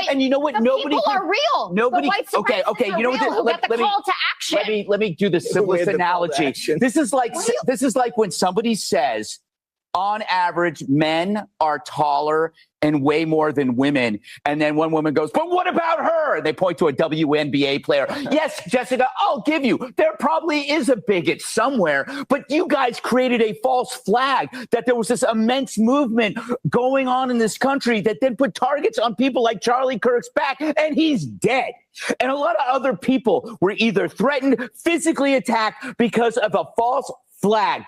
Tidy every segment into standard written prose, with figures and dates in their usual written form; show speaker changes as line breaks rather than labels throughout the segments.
And you know what?
The people are real.
Nobody.
The white supremacists
Okay. You know
real,
what?
the call to action.
Let me do the simplest analogy. This is like when somebody says, on average, men are taller and way more than women. And then one woman goes, but what about her? And they point to a WNBA player. Yes, Jessica, I'll give you. There probably is a bigot somewhere, but you guys created a false flag that there was this immense movement going on in this country that then put targets on people like Charlie Kirk's back, and he's dead. And a lot of other people were either threatened, physically attacked because of a false flag,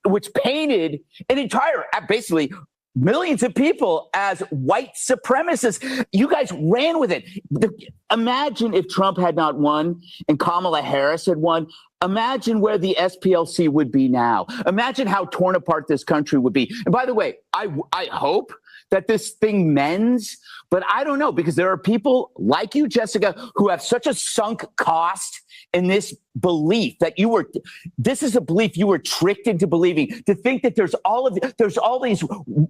which painted an entire, basically, millions of people as white supremacists. You guys ran with it. Imagine if Trump had not won and Kamala Harris had won. Imagine where the SPLC would be now. Imagine how torn apart this country would be. And by the way, I hope that this thing mends, but I don't know, because there are people like you, Jessica, who have such a sunk cost in this belief that this is a belief you were tricked into believing, to think that there's all these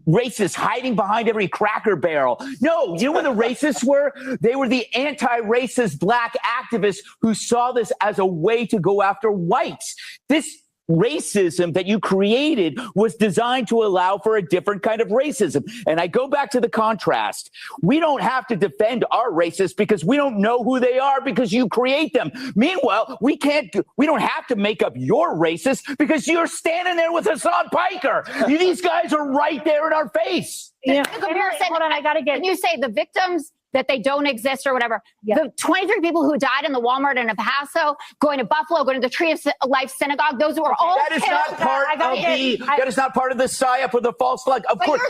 racists hiding behind every Cracker Barrel. No, you know what the racists were? They were the anti-racist black activists who saw this as a way to go after whites. This racism that you created was designed to allow for a different kind of racism. And I go back to the contrast. We don't have to defend our racists because we don't know who they are, because you create them. Meanwhile, we don't have to make up your racist because you're standing there with Hassan Piker. These guys are right there in our face.
Yeah. Hold on, I got to get. Can you say the victims that they don't exist or whatever? Yeah. The 23 people who died in the Walmart in El Paso, going to Buffalo, going to the Tree of Life Synagogue, those were all
that is not part of that is not part of the psyop or the false flag. Of course,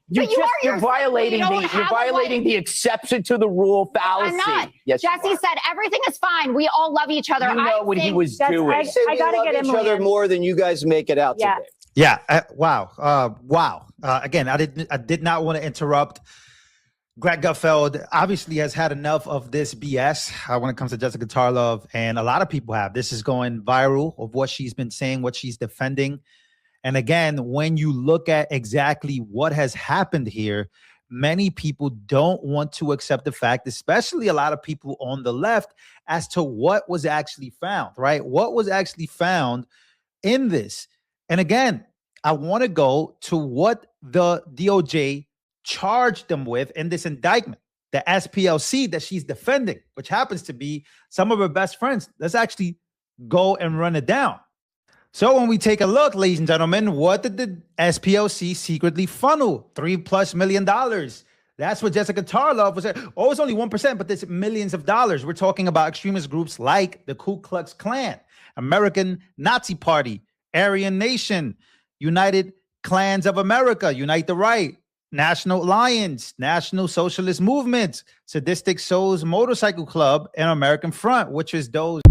you're violating the exception to the rule fallacy.
I'm not.
Yes,
Jesse said everything is fine. We all love each other.
You know what he was doing.
I got to get each other more than you guys make it out today.
Yeah. Wow. Again, I did not want to interrupt. Greg Gutfeld obviously has had enough of this BS when it comes to Jessica Tarlov, and a lot of people have. This is going viral of what she's been saying, what she's defending. And again, when you look at exactly what has happened here, many people don't want to accept the fact, especially a lot of people on the left, as to what was actually found, right? What was actually found in this. And again, I want to go to what the DOJ charged them with in this indictment, the SPLC that she's defending, which happens to be some of her best friends. Let's actually go and run it down. So when we take a look, ladies and gentlemen, what did the SPLC secretly funnel? $3+ million. That's what Jessica Tarlov was saying. Oh, it's only 1%, but there's millions of dollars. We're talking about extremist groups like the Ku Klux Klan, American Nazi Party, Aryan Nation, United Klans of America, Unite the Right, National Alliance, National Socialist Movement, Sadistic Souls Motorcycle Club, and American Front, which is those